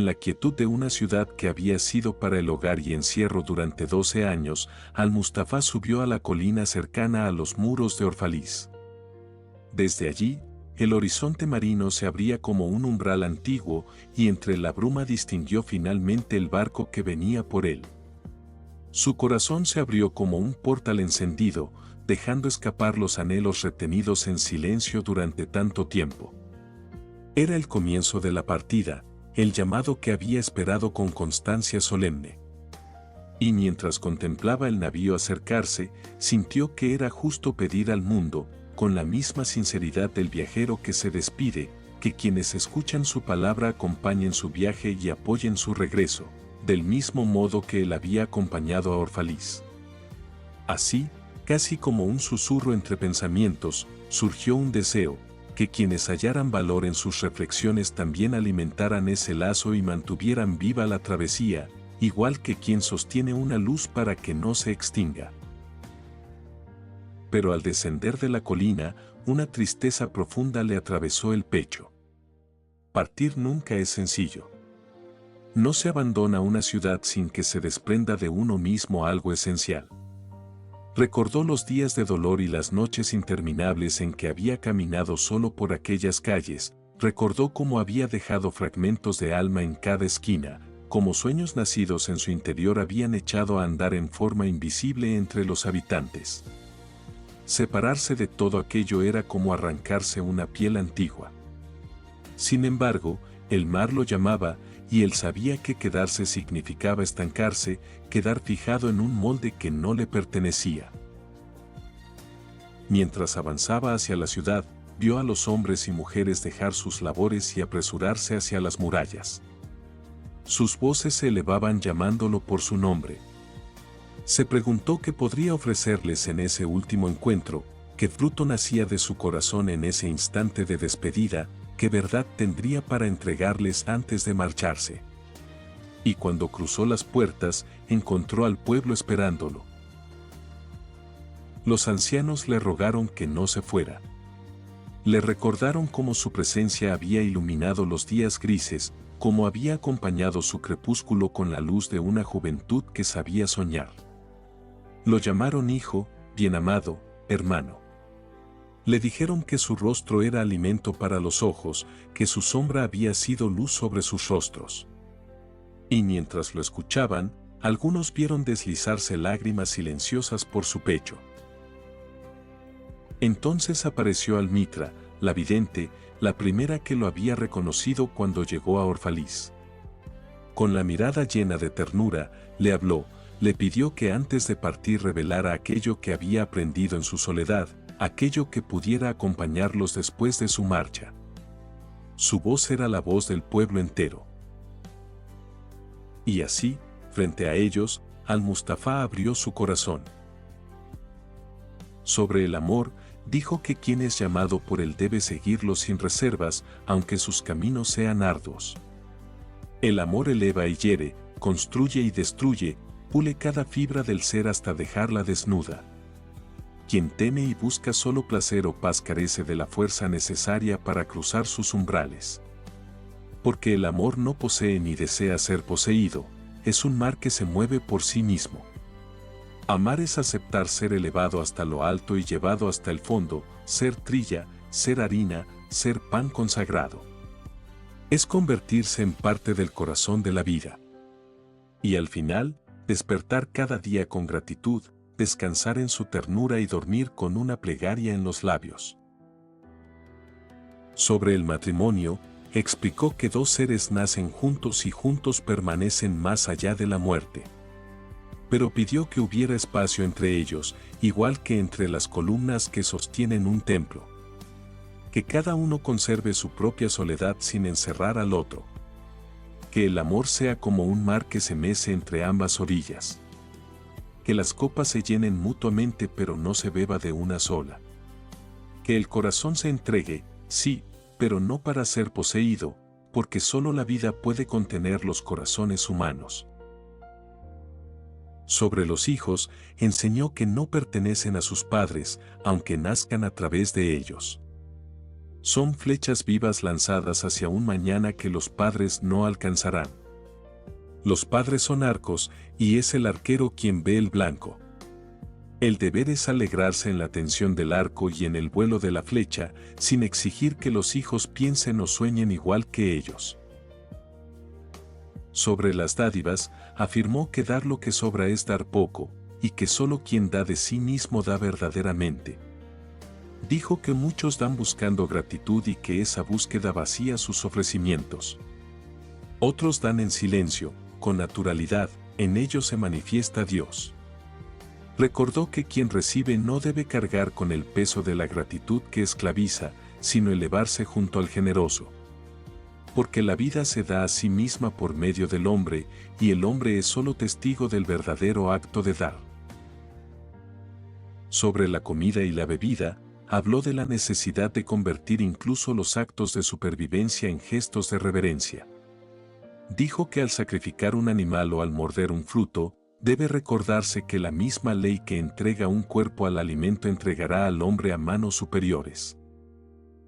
en la quietud de una ciudad que había sido para el hogar y encierro durante 12 años, Al-Mustafá subió a la colina cercana a los muros de Orfaliz. Desde allí, el horizonte marino se abría como un umbral antiguo y entre la bruma distinguió finalmente el barco que venía por él. Su corazón se abrió como un portal encendido, dejando escapar los anhelos retenidos en silencio durante tanto tiempo. Era el comienzo de la partida, el llamado que había esperado con constancia solemne. Y mientras contemplaba el navío acercarse, sintió que era justo pedir al mundo, con la misma sinceridad del viajero que se despide, que quienes escuchan su palabra acompañen su viaje y apoyen su regreso, del mismo modo que él había acompañado a Orfaliz. Así, casi como un susurro entre pensamientos, surgió un deseo, que quienes hallaran valor en sus reflexiones también alimentaran ese lazo y mantuvieran viva la travesía, igual que quien sostiene una luz para que no se extinga. Pero al descender de la colina, una tristeza profunda le atravesó el pecho. Partir nunca es sencillo. No se abandona una ciudad sin que se desprenda de uno mismo algo esencial. Recordó los días de dolor y las noches interminables en que había caminado solo por aquellas calles, recordó cómo había dejado fragmentos de alma en cada esquina, cómo sueños nacidos en su interior habían echado a andar en forma invisible entre los habitantes. Separarse de todo aquello era como arrancarse una piel antigua. Sin embargo, el mar lo llamaba, y él sabía que quedarse significaba estancarse, quedar fijado en un molde que no le pertenecía. Mientras avanzaba hacia la ciudad, vio a los hombres y mujeres dejar sus labores y apresurarse hacia las murallas. Sus voces se elevaban llamándolo por su nombre. Se preguntó qué podría ofrecerles en ese último encuentro, qué fruto nacía de su corazón en ese instante de despedida, qué verdad tendría para entregarles antes de marcharse. Y cuando cruzó las puertas, encontró al pueblo esperándolo. Los ancianos le rogaron que no se fuera. Le recordaron cómo su presencia había iluminado los días grises, cómo había acompañado su crepúsculo con la luz de una juventud que sabía soñar. Lo llamaron hijo, bien amado, hermano. Le dijeron que su rostro era alimento para los ojos, que su sombra había sido luz sobre sus rostros. Y mientras lo escuchaban, algunos vieron deslizarse lágrimas silenciosas por su pecho. Entonces apareció Almitra, la vidente, la primera que lo había reconocido cuando llegó a Orfaliz. Con la mirada llena de ternura, le habló, le pidió que antes de partir revelara aquello que había aprendido en su soledad, aquello que pudiera acompañarlos después de su marcha. Su voz era la voz del pueblo entero. Y así, frente a ellos, Al-Mustafá abrió su corazón. Sobre el amor, dijo que quien es llamado por él debe seguirlo sin reservas, aunque sus caminos sean arduos. El amor eleva y hiere, construye y destruye, pule cada fibra del ser hasta dejarla desnuda. Quien teme y busca solo placer o paz carece de la fuerza necesaria para cruzar sus umbrales. Porque el amor no posee ni desea ser poseído, es un mar que se mueve por sí mismo. Amar es aceptar ser elevado hasta lo alto y llevado hasta el fondo, ser trilla, ser harina, ser pan consagrado. Es convertirse en parte del corazón de la vida. Y al final, despertar cada día con gratitud, descansar en su ternura y dormir con una plegaria en los labios. Sobre el matrimonio, explicó que dos seres nacen juntos y juntos permanecen más allá de la muerte. Pero pidió que hubiera espacio entre ellos, igual que entre las columnas que sostienen un templo. Que cada uno conserve su propia soledad sin encerrar al otro. Que el amor sea como un mar que se mece entre ambas orillas. Que las copas se llenen mutuamente pero no se beba de una sola. Que el corazón se entregue, sí, pero no para ser poseído, porque solo la vida puede contener los corazones humanos. Sobre los hijos, enseñó que no pertenecen a sus padres, aunque nazcan a través de ellos. Son flechas vivas lanzadas hacia un mañana que los padres no alcanzarán. Los padres son arcos, y es el arquero quien ve el blanco. El deber es alegrarse en la tensión del arco y en el vuelo de la flecha, sin exigir que los hijos piensen o sueñen igual que ellos. Sobre las dádivas, afirmó que dar lo que sobra es dar poco, y que solo quien da de sí mismo da verdaderamente. Dijo que muchos dan buscando gratitud y que esa búsqueda vacía sus ofrecimientos. Otros dan en silencio, con naturalidad, en ellos se manifiesta Dios. Recordó que quien recibe no debe cargar con el peso de la gratitud que esclaviza, sino elevarse junto al generoso. Porque la vida se da a sí misma por medio del hombre, y el hombre es solo testigo del verdadero acto de dar. Sobre la comida y la bebida, habló de la necesidad de convertir incluso los actos de supervivencia en gestos de reverencia. Dijo que al sacrificar un animal o al morder un fruto, debe recordarse que la misma ley que entrega un cuerpo al alimento entregará al hombre a manos superiores.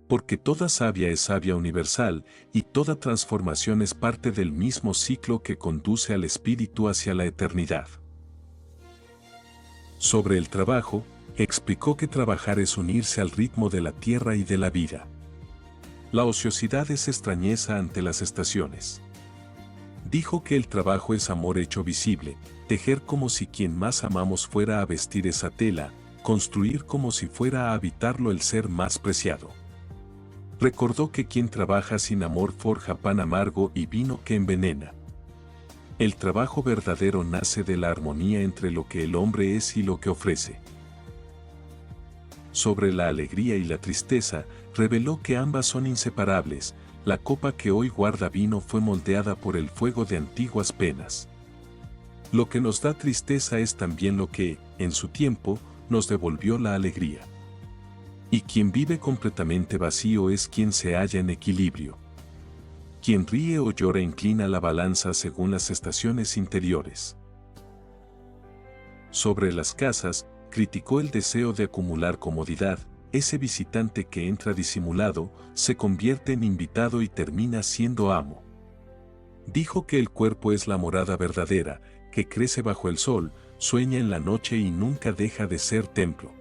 Porque toda savia es savia universal, y toda transformación es parte del mismo ciclo que conduce al espíritu hacia la eternidad. Sobre el trabajo, explicó que trabajar es unirse al ritmo de la tierra y de la vida. La ociosidad es extrañeza ante las estaciones. Dijo que el trabajo es amor hecho visible, tejer como si quien más amamos fuera a vestir esa tela, construir como si fuera a habitarlo el ser más preciado. Recordó que quien trabaja sin amor forja pan amargo y vino que envenena. El trabajo verdadero nace de la armonía entre lo que el hombre es y lo que ofrece. Sobre la alegría y la tristeza, reveló que ambas son inseparables. La copa que hoy guarda vino fue moldeada por el fuego de antiguas penas. Lo que nos da tristeza es también lo que, en su tiempo, nos devolvió la alegría. Y quien vive completamente vacío es quien se halla en equilibrio. Quien ríe o llora inclina la balanza según las estaciones interiores. Sobre las casas, criticó el deseo de acumular comodidad. Ese visitante que entra disimulado, se convierte en invitado y termina siendo amo. Dijo que el cuerpo es la morada verdadera, que crece bajo el sol, sueña en la noche y nunca deja de ser templo.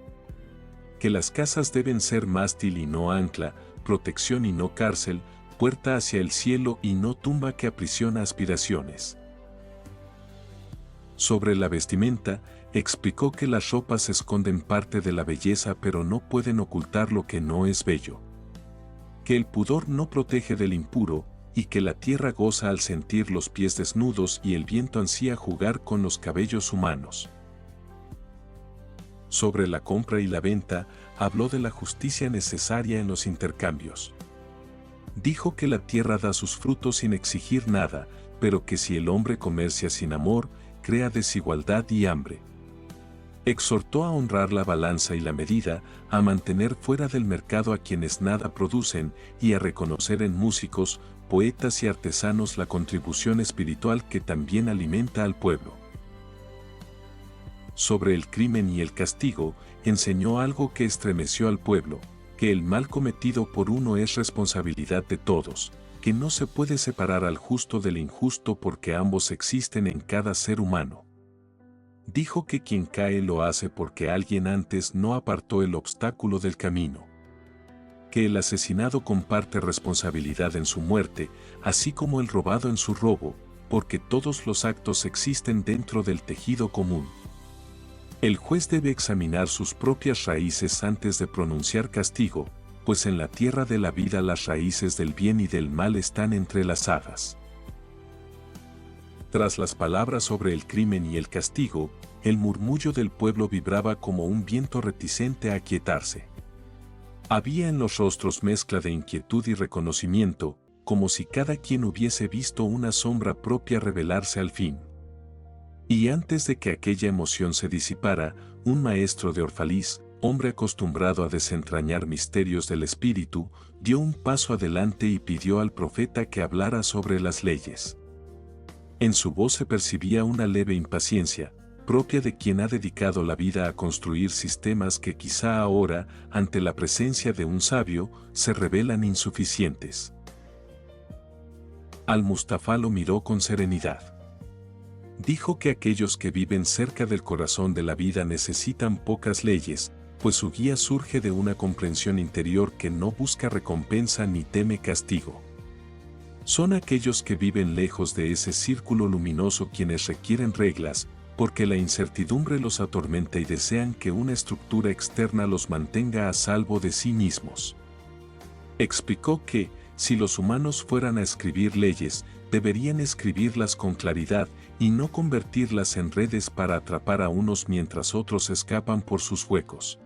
Que las casas deben ser mástil y no ancla, protección y no cárcel, puerta hacia el cielo y no tumba que aprisiona aspiraciones. Sobre la vestimenta, explicó que las ropas esconden parte de la belleza pero no pueden ocultar lo que no es bello. Que el pudor no protege del impuro, y que la tierra goza al sentir los pies desnudos y el viento ansía jugar con los cabellos humanos. Sobre la compra y la venta, habló de la justicia necesaria en los intercambios. Dijo que la tierra da sus frutos sin exigir nada, pero que si el hombre comercia sin amor, crea desigualdad y hambre. Exhortó a honrar la balanza y la medida, a mantener fuera del mercado a quienes nada producen y a reconocer en músicos, poetas y artesanos la contribución espiritual que también alimenta al pueblo. Sobre el crimen y el castigo, enseñó algo que estremeció al pueblo, que el mal cometido por uno es responsabilidad de todos, que no se puede separar al justo del injusto porque ambos existen en cada ser humano. Dijo que quien cae lo hace porque alguien antes no apartó el obstáculo del camino. Que el asesinado comparte responsabilidad en su muerte, así como el robado en su robo, porque todos los actos existen dentro del tejido común. El juez debe examinar sus propias raíces antes de pronunciar castigo, pues en la tierra de la vida las raíces del bien y del mal están entrelazadas. Tras las palabras sobre el crimen y el castigo, el murmullo del pueblo vibraba como un viento reticente a aquietarse. Había en los rostros mezcla de inquietud y reconocimiento, como si cada quien hubiese visto una sombra propia revelarse al fin. Y antes de que aquella emoción se disipara, un maestro de Orfaliz, hombre acostumbrado a desentrañar misterios del espíritu, dio un paso adelante y pidió al profeta que hablara sobre las leyes. En su voz se percibía una leve impaciencia, propia de quien ha dedicado la vida a construir sistemas que quizá ahora, ante la presencia de un sabio, se revelan insuficientes. Al-Mustafá lo miró con serenidad. Dijo que aquellos que viven cerca del corazón de la vida necesitan pocas leyes, pues su guía surge de una comprensión interior que no busca recompensa ni teme castigo. Son aquellos que viven lejos de ese círculo luminoso quienes requieren reglas, porque la incertidumbre los atormenta y desean que una estructura externa los mantenga a salvo de sí mismos. Explicó que, si los humanos fueran a escribir leyes, deberían escribirlas con claridad y no convertirlas en redes para atrapar a unos mientras otros escapan por sus huecos.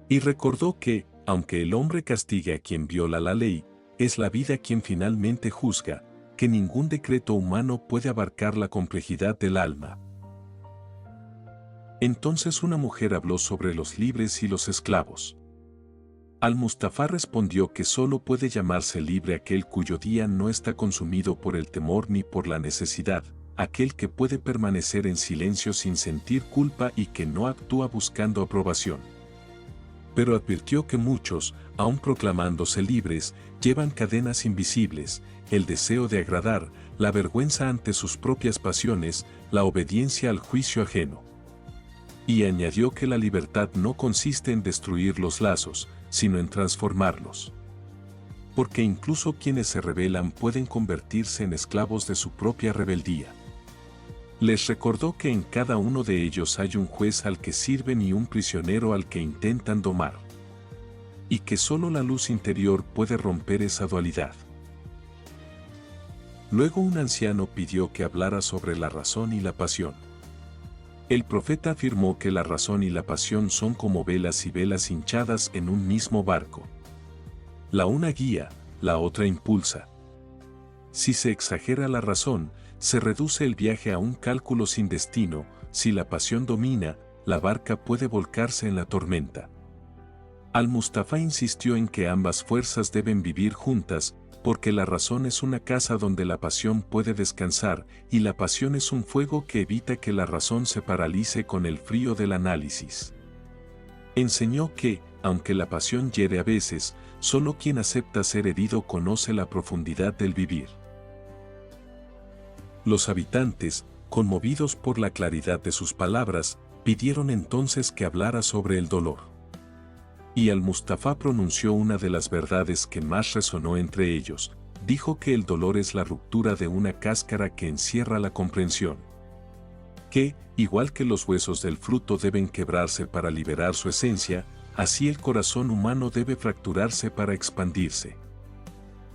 Y recordó que, aunque el hombre castigue a quien viola la ley, es la vida quien finalmente juzga, que ningún decreto humano puede abarcar la complejidad del alma. Entonces una mujer habló sobre los libres y los esclavos. Al-Mustafá respondió que solo puede llamarse libre aquel cuyo día no está consumido por el temor ni por la necesidad, aquel que puede permanecer en silencio sin sentir culpa y que no actúa buscando aprobación. Pero advirtió que muchos, aun proclamándose libres, llevan cadenas invisibles, el deseo de agradar, la vergüenza ante sus propias pasiones, la obediencia al juicio ajeno. Y añadió que la libertad no consiste en destruir los lazos, sino en transformarlos. Porque incluso quienes se rebelan pueden convertirse en esclavos de su propia rebeldía. Les recordó que en cada uno de ellos hay un juez al que sirven y un prisionero al que intentan domar. Y que solo la luz interior puede romper esa dualidad. Luego un anciano pidió que hablara sobre la razón y la pasión. El profeta afirmó que la razón y la pasión son como velas y velas hinchadas en un mismo barco. La una guía, la otra impulsa. Si se exagera la razón, se reduce el viaje a un cálculo sin destino, si la pasión domina, la barca puede volcarse en la tormenta. Al-Mustafá insistió en que ambas fuerzas deben vivir juntas, porque la razón es una casa donde la pasión puede descansar, y la pasión es un fuego que evita que la razón se paralice con el frío del análisis. Enseñó que, aunque la pasión hiere a veces, solo quien acepta ser herido conoce la profundidad del vivir. Los habitantes, conmovidos por la claridad de sus palabras, pidieron entonces que hablara sobre el dolor. Y Al-Mustafá pronunció una de las verdades que más resonó entre ellos, dijo que el dolor es la ruptura de una cáscara que encierra la comprensión. Que, igual que los huesos del fruto deben quebrarse para liberar su esencia, así el corazón humano debe fracturarse para expandirse.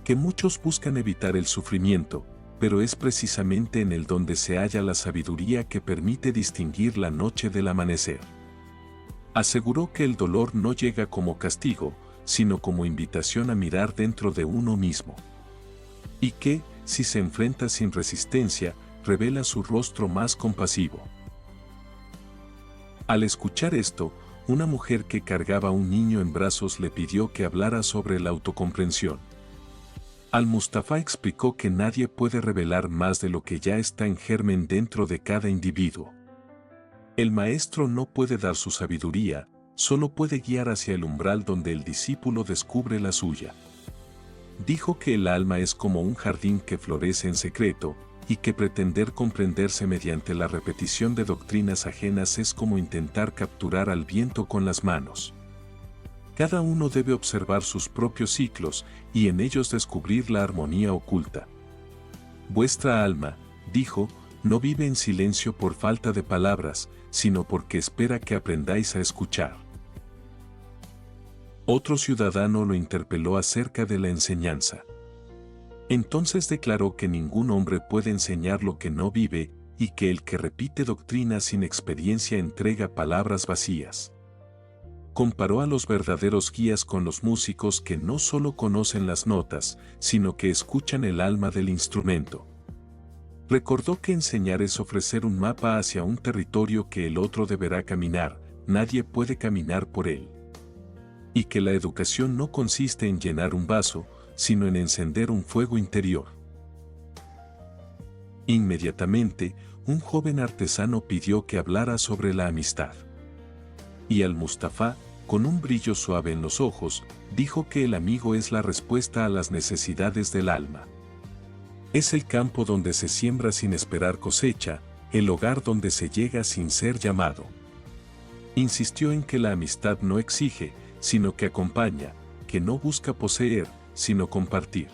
Que muchos buscan evitar el sufrimiento, pero es precisamente en él donde se halla la sabiduría que permite distinguir la noche del amanecer. Aseguró que el dolor no llega como castigo, sino como invitación a mirar dentro de uno mismo. Y que, si se enfrenta sin resistencia, revela su rostro más compasivo. Al escuchar esto, una mujer que cargaba un niño en brazos le pidió que hablara sobre la autocomprensión. Al-Mustafá explicó que nadie puede revelar más de lo que ya está en germen dentro de cada individuo. El maestro no puede dar su sabiduría, solo puede guiar hacia el umbral donde el discípulo descubre la suya. Dijo que el alma es como un jardín que florece en secreto, y que pretender comprenderse mediante la repetición de doctrinas ajenas es como intentar capturar al viento con las manos. Cada uno debe observar sus propios ciclos, y en ellos descubrir la armonía oculta. Vuestra alma, dijo, no vive en silencio por falta de palabras, sino porque espera que aprendáis a escuchar. Otro ciudadano lo interpeló acerca de la enseñanza. Entonces declaró que ningún hombre puede enseñar lo que no vive, y que el que repite doctrina sin experiencia entrega palabras vacías. Comparó a los verdaderos guías con los músicos que no solo conocen las notas, sino que escuchan el alma del instrumento. Recordó que enseñar es ofrecer un mapa hacia un territorio que el otro deberá caminar, nadie puede caminar por él. Y que la educación no consiste en llenar un vaso, sino en encender un fuego interior. Inmediatamente, un joven artesano pidió que hablara sobre la amistad. Y Al-Mustafá, con un brillo suave en los ojos, dijo que el amigo es la respuesta a las necesidades del alma. Es el campo donde se siembra sin esperar cosecha, el hogar donde se llega sin ser llamado. Insistió en que la amistad no exige, sino que acompaña, que no busca poseer, sino compartir.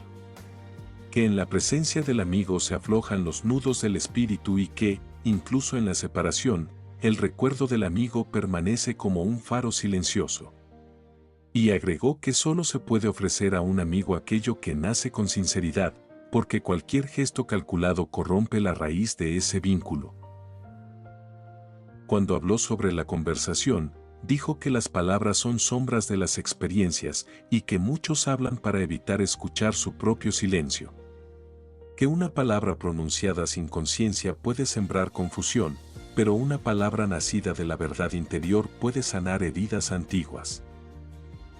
Que en la presencia del amigo se aflojan los nudos del espíritu y que, incluso en la separación, el recuerdo del amigo permanece como un faro silencioso. Y agregó que solo se puede ofrecer a un amigo aquello que nace con sinceridad, porque cualquier gesto calculado corrompe la raíz de ese vínculo. Cuando habló sobre la conversación, dijo que las palabras son sombras de las experiencias y que muchos hablan para evitar escuchar su propio silencio. Que una palabra pronunciada sin conciencia puede sembrar confusión, pero una palabra nacida de la verdad interior puede sanar heridas antiguas.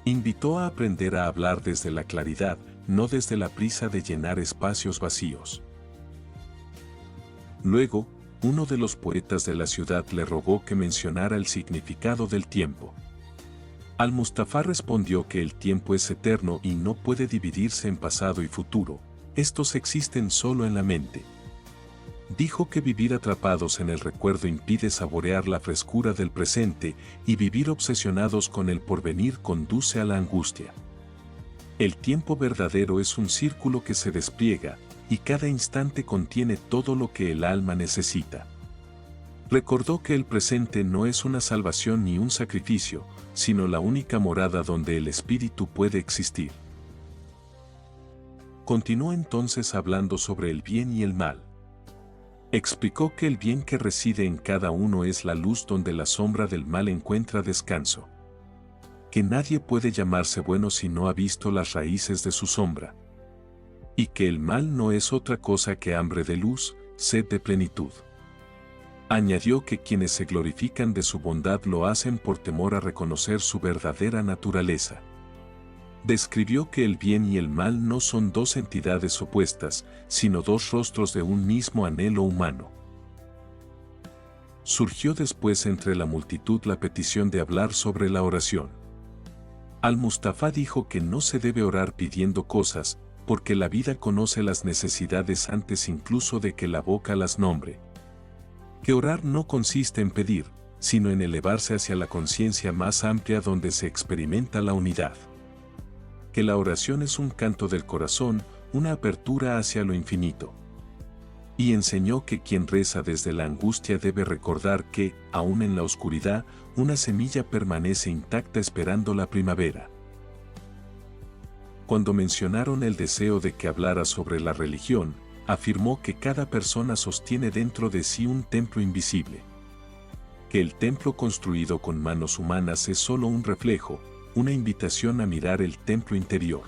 Invitó a aprender a hablar desde la claridad, no desde la prisa de llenar espacios vacíos. Luego, uno de los poetas de la ciudad le rogó que mencionara el significado del tiempo. Al-Mustafá respondió que el tiempo es eterno y no puede dividirse en pasado y futuro, estos existen solo en la mente. Dijo que vivir atrapados en el recuerdo impide saborear la frescura del presente y vivir obsesionados con el porvenir conduce a la angustia. El tiempo verdadero es un círculo que se despliega, y cada instante contiene todo lo que el alma necesita. Recordó que el presente no es una salvación ni un sacrificio, sino la única morada donde el espíritu puede existir. Continuó entonces hablando sobre el bien y el mal. Explicó que el bien que reside en cada uno es la luz donde la sombra del mal encuentra descanso. Que nadie puede llamarse bueno si no ha visto las raíces de su sombra. Y que el mal no es otra cosa que hambre de luz, sed de plenitud. Añadió que quienes se glorifican de su bondad lo hacen por temor a reconocer su verdadera naturaleza. Describió que el bien y el mal no son dos entidades opuestas, sino dos rostros de un mismo anhelo humano. Surgió después entre la multitud la petición de hablar sobre la oración. Al-Mustafá dijo que no se debe orar pidiendo cosas, porque la vida conoce las necesidades antes incluso de que la boca las nombre. Que orar no consiste en pedir, sino en elevarse hacia la conciencia más amplia donde se experimenta la unidad. Que la oración es un canto del corazón, una apertura hacia lo infinito. Y enseñó que quien reza desde la angustia debe recordar que, aun en la oscuridad, una semilla permanece intacta esperando la primavera. Cuando mencionaron el deseo de que hablara sobre la religión, afirmó que cada persona sostiene dentro de sí un templo invisible. Que el templo construido con manos humanas es solo un reflejo, una invitación a mirar el templo interior.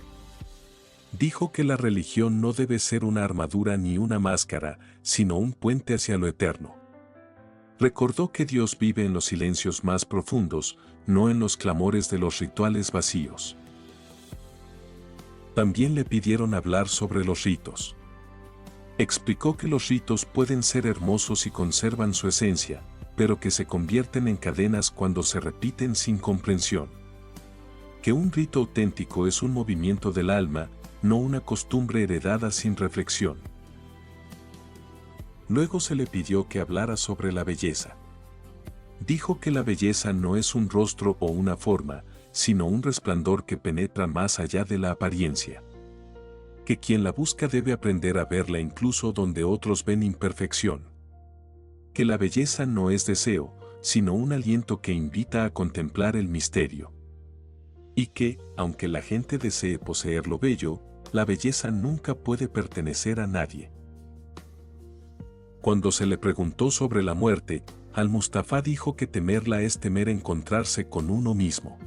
Dijo que la religión no debe ser una armadura ni una máscara, sino un puente hacia lo eterno. Recordó que Dios vive en los silencios más profundos, no en los clamores de los rituales vacíos. También le pidieron hablar sobre los ritos. Explicó que los ritos pueden ser hermosos y conservan su esencia, pero que se convierten en cadenas cuando se repiten sin comprensión. Que un rito auténtico es un movimiento del alma, no una costumbre heredada sin reflexión. Luego se le pidió que hablara sobre la belleza. Dijo que la belleza no es un rostro o una forma, sino un resplandor que penetra más allá de la apariencia. Que quien la busca debe aprender a verla incluso donde otros ven imperfección. Que la belleza no es deseo, sino un aliento que invita a contemplar el misterio. Y que, aunque la gente desee poseer lo bello, la belleza nunca puede pertenecer a nadie. Cuando se le preguntó sobre la muerte, Al-Mustafá dijo que temerla es temer encontrarse con uno mismo.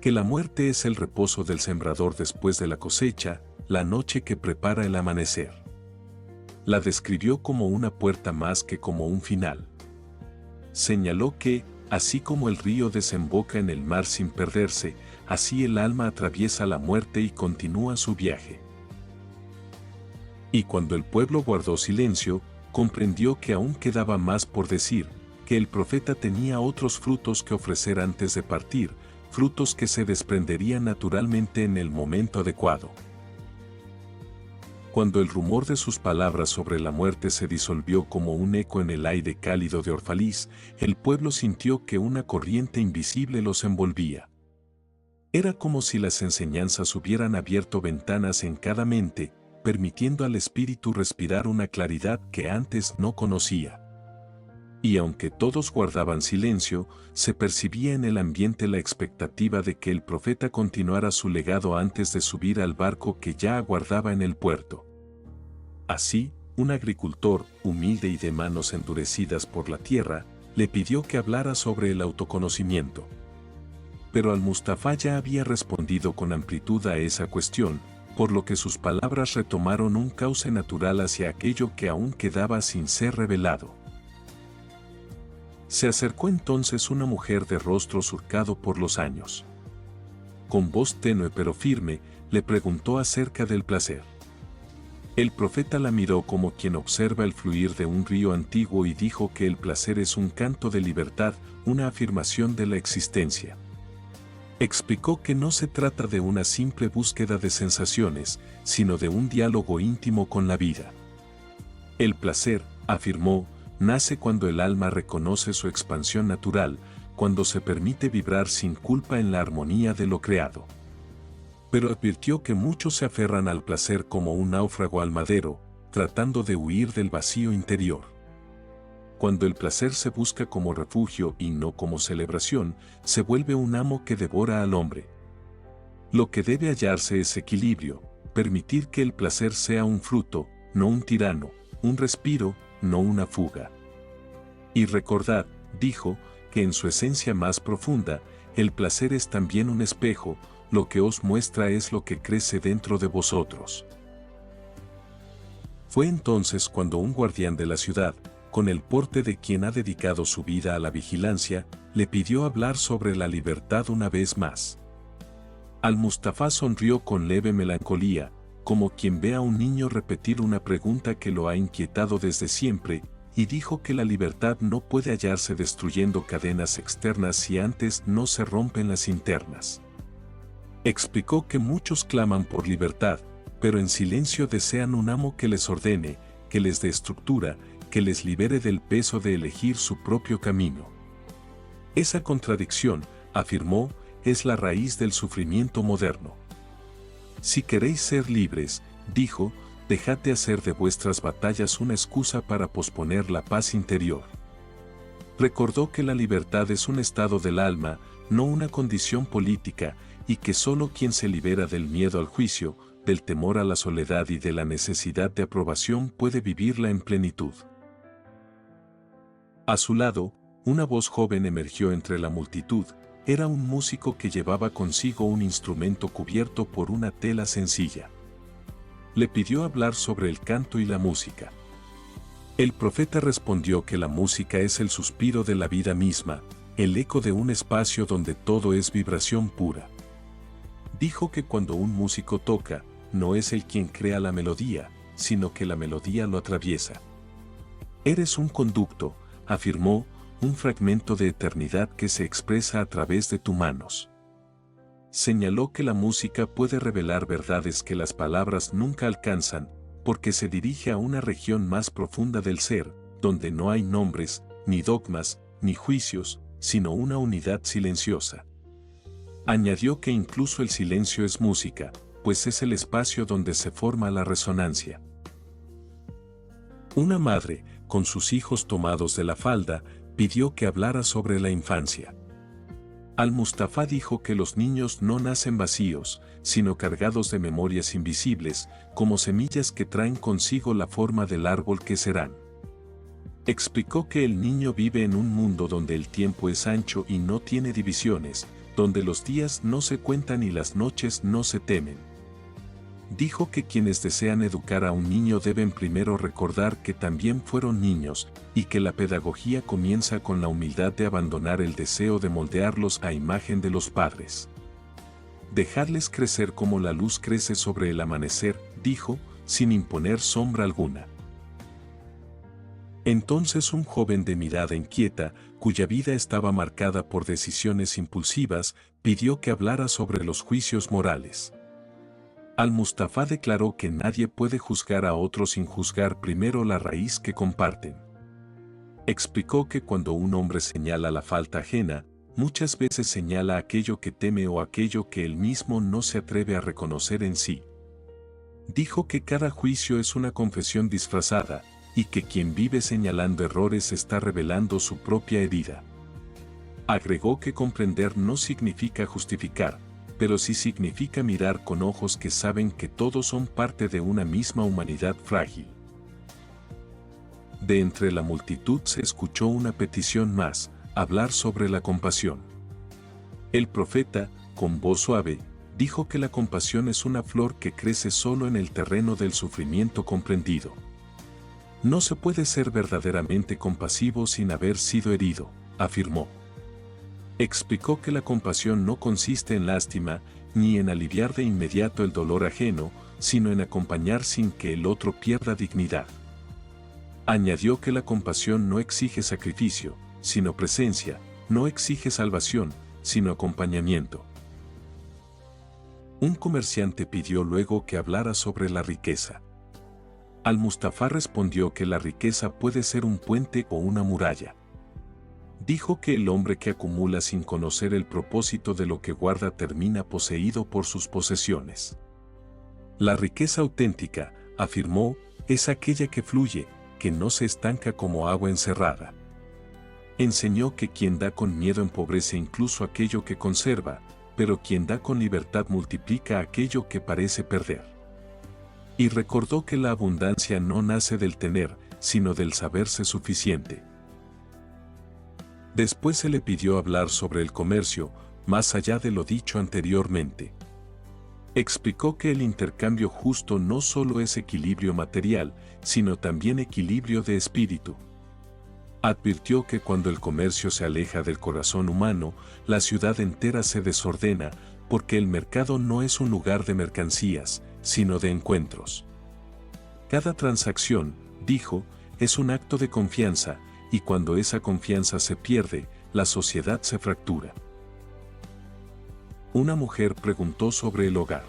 Que la muerte es el reposo del sembrador después de la cosecha, la noche que prepara el amanecer. La describió como una puerta más que como un final. Señaló que, así como el río desemboca en el mar sin perderse, así el alma atraviesa la muerte y continúa su viaje. Y cuando el pueblo guardó silencio, comprendió que aún quedaba más por decir, que el profeta tenía otros frutos que ofrecer antes de partir, frutos que se desprenderían naturalmente en el momento adecuado. Cuando el rumor de sus palabras sobre la muerte se disolvió como un eco en el aire cálido de Orfaliz, el pueblo sintió que una corriente invisible los envolvía. Era como si las enseñanzas hubieran abierto ventanas en cada mente, permitiendo al espíritu respirar una claridad que antes no conocía. Y aunque todos guardaban silencio, se percibía en el ambiente la expectativa de que el profeta continuara su legado antes de subir al barco que ya aguardaba en el puerto. Así, un agricultor, humilde y de manos endurecidas por la tierra, le pidió que hablara sobre el autoconocimiento. Pero Al-Mustafá ya había respondido con amplitud a esa cuestión, por lo que sus palabras retomaron un cauce natural hacia aquello que aún quedaba sin ser revelado. Se acercó entonces una mujer de rostro surcado por los años. Con voz tenue pero firme, le preguntó acerca del placer. El profeta la miró como quien observa el fluir de un río antiguo y dijo que el placer es un canto de libertad, una afirmación de la existencia. Explicó que no se trata de una simple búsqueda de sensaciones, sino de un diálogo íntimo con la vida. El placer, afirmó, nace cuando el alma reconoce su expansión natural, cuando se permite vibrar sin culpa en la armonía de lo creado. Pero advirtió que muchos se aferran al placer como un náufrago al madero, tratando de huir del vacío interior. Cuando el placer se busca como refugio y no como celebración, se vuelve un amo que devora al hombre. Lo que debe hallarse es equilibrio, permitir que el placer sea un fruto, no un tirano, un respiro, no una fuga. Y recordad, dijo, que en su esencia más profunda, el placer es también un espejo, lo que os muestra es lo que crece dentro de vosotros. Fue entonces cuando un guardián de la ciudad, con el porte de quien ha dedicado su vida a la vigilancia, le pidió hablar sobre la libertad una vez más. Al-Mustafá sonrió con leve melancolía, como quien ve a un niño repetir una pregunta que lo ha inquietado desde siempre, y dijo que la libertad no puede hallarse destruyendo cadenas externas si antes no se rompen las internas. Explicó que muchos claman por libertad, pero en silencio desean un amo que les ordene, que les dé estructura, que les libere del peso de elegir su propio camino. Esa contradicción, afirmó, es la raíz del sufrimiento moderno. Si queréis ser libres, dijo, dejad de hacer de vuestras batallas una excusa para posponer la paz interior. Recordó que la libertad es un estado del alma, no una condición política, y que solo quien se libera del miedo al juicio, del temor a la soledad y de la necesidad de aprobación puede vivirla en plenitud. A su lado, una voz joven emergió entre la multitud. Era un músico que llevaba consigo un instrumento cubierto por una tela sencilla. Le pidió hablar sobre el canto y la música. El profeta respondió que la música es el suspiro de la vida misma, el eco de un espacio donde todo es vibración pura. Dijo que cuando un músico toca, no es él quien crea la melodía, sino que la melodía lo atraviesa. Eres un conducto, afirmó, un fragmento de eternidad que se expresa a través de tus manos. Señaló que la música puede revelar verdades que las palabras nunca alcanzan, porque se dirige a una región más profunda del ser, donde no hay nombres, ni dogmas, ni juicios, sino una unidad silenciosa. Añadió que incluso el silencio es música, pues es el espacio donde se forma la resonancia. Una madre, con sus hijos tomados de la falda, pidió que hablara sobre la infancia. Al-Mustafá dijo que los niños no nacen vacíos, sino cargados de memorias invisibles, como semillas que traen consigo la forma del árbol que serán. Explicó que el niño vive en un mundo donde el tiempo es ancho y no tiene divisiones, donde los días no se cuentan y las noches no se temen. Dijo que quienes desean educar a un niño deben primero recordar que también fueron niños, y que la pedagogía comienza con la humildad de abandonar el deseo de moldearlos a imagen de los padres. Dejarles crecer como la luz crece sobre el amanecer, dijo, sin imponer sombra alguna. Entonces un joven de mirada inquieta, cuya vida estaba marcada por decisiones impulsivas, pidió que hablara sobre los juicios morales. Al-Mustafa declaró que nadie puede juzgar a otro sin juzgar primero la raíz que comparten. Explicó que cuando un hombre señala la falta ajena, muchas veces señala aquello que teme o aquello que él mismo no se atreve a reconocer en sí. Dijo que cada juicio es una confesión disfrazada, y que quien vive señalando errores está revelando su propia herida. Agregó que comprender no significa justificar, pero sí significa mirar con ojos que saben que todos son parte de una misma humanidad frágil. De entre la multitud se escuchó una petición más, hablar sobre la compasión. El profeta, con voz suave, dijo que la compasión es una flor que crece solo en el terreno del sufrimiento comprendido. No se puede ser verdaderamente compasivo sin haber sido herido, afirmó. Explicó que la compasión no consiste en lástima, ni en aliviar de inmediato el dolor ajeno, sino en acompañar sin que el otro pierda dignidad. Añadió que la compasión no exige sacrificio, sino presencia, no exige salvación, sino acompañamiento. Un comerciante pidió luego que hablara sobre la riqueza. Al-Mustafa respondió que la riqueza puede ser un puente o una muralla. Dijo que el hombre que acumula sin conocer el propósito de lo que guarda termina poseído por sus posesiones. La riqueza auténtica, afirmó, es aquella que fluye, que no se estanca como agua encerrada. Enseñó que quien da con miedo empobrece incluso aquello que conserva, pero quien da con libertad multiplica aquello que parece perder. Y recordó que la abundancia no nace del tener, sino del saberse suficiente. Después se le pidió hablar sobre el comercio, más allá de lo dicho anteriormente. Explicó que el intercambio justo no solo es equilibrio material, sino también equilibrio de espíritu. Advirtió que cuando el comercio se aleja del corazón humano, la ciudad entera se desordena, porque el mercado no es un lugar de mercancías, sino de encuentros. Cada transacción, dijo, es un acto de confianza, y cuando esa confianza se pierde, la sociedad se fractura. Una mujer preguntó sobre el hogar.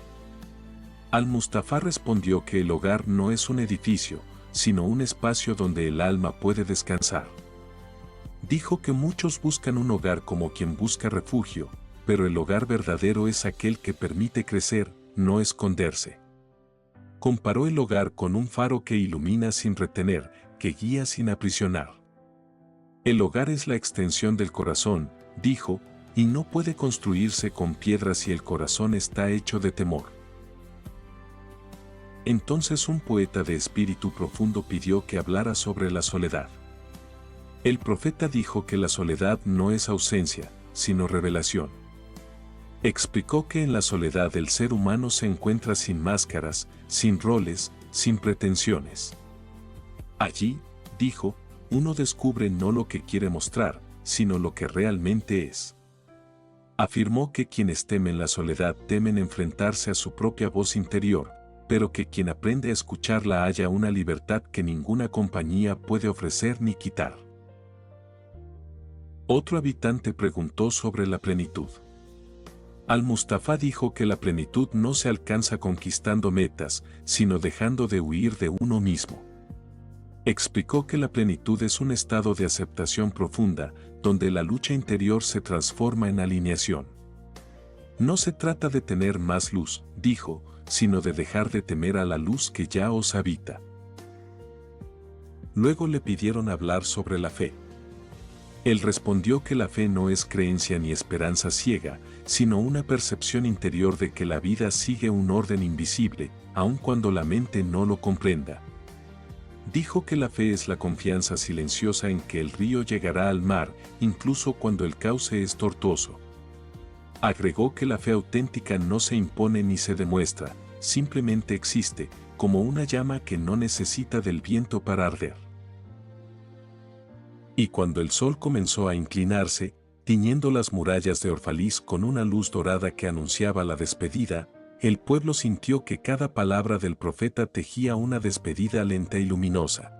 Al-Mustafa respondió que el hogar no es un edificio, sino un espacio donde el alma puede descansar. Dijo que muchos buscan un hogar como quien busca refugio, pero el hogar verdadero es aquel que permite crecer, no esconderse. Comparó el hogar con un faro que ilumina sin retener, que guía sin aprisionar. El hogar es la extensión del corazón, dijo, y no puede construirse con piedras si el corazón está hecho de temor. Entonces un poeta de espíritu profundo pidió que hablara sobre la soledad. El profeta dijo que la soledad no es ausencia, sino revelación. Explicó que en la soledad el ser humano se encuentra sin máscaras, sin roles, sin pretensiones. Allí, dijo, uno descubre no lo que quiere mostrar, sino lo que realmente es. Afirmó que quienes temen la soledad temen enfrentarse a su propia voz interior, pero que quien aprende a escucharla halla una libertad que ninguna compañía puede ofrecer ni quitar. Otro habitante preguntó sobre la plenitud. Al-Mustafa dijo que la plenitud no se alcanza conquistando metas, sino dejando de huir de uno mismo. Explicó que la plenitud es un estado de aceptación profunda, donde la lucha interior se transforma en alineación. No se trata de tener más luz, dijo, sino de dejar de temer a la luz que ya os habita. Luego le pidieron hablar sobre la fe. Él respondió que la fe no es creencia ni esperanza ciega, sino una percepción interior de que la vida sigue un orden invisible, aun cuando la mente no lo comprenda. Dijo que la fe es la confianza silenciosa en que el río llegará al mar, incluso cuando el cauce es tortuoso. Agregó que la fe auténtica no se impone ni se demuestra, simplemente existe, como una llama que no necesita del viento para arder. Y cuando el sol comenzó a inclinarse, tiñendo las murallas de Orfaliz con una luz dorada que anunciaba la despedida, el pueblo sintió que cada palabra del profeta tejía una despedida lenta y luminosa.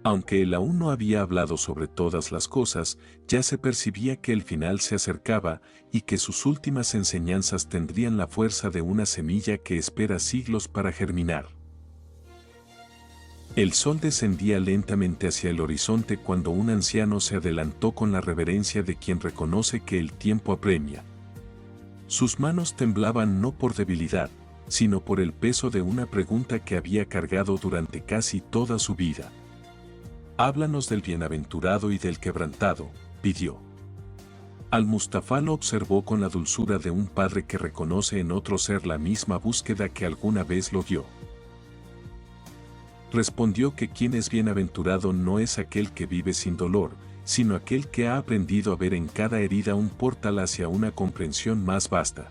Aunque él aún no había hablado sobre todas las cosas, ya se percibía que el final se acercaba y que sus últimas enseñanzas tendrían la fuerza de una semilla que espera siglos para germinar. El sol descendía lentamente hacia el horizonte cuando un anciano se adelantó con la reverencia de quien reconoce que el tiempo apremia. Sus manos temblaban no por debilidad, sino por el peso de una pregunta que había cargado durante casi toda su vida. «Háblanos del bienaventurado y del quebrantado», pidió. Al-Mustafá lo observó con la dulzura de un padre que reconoce en otro ser la misma búsqueda que alguna vez lo guió. Respondió que quien es bienaventurado no es aquel que vive sin dolor, sino aquel que ha aprendido a ver en cada herida un portal hacia una comprensión más vasta.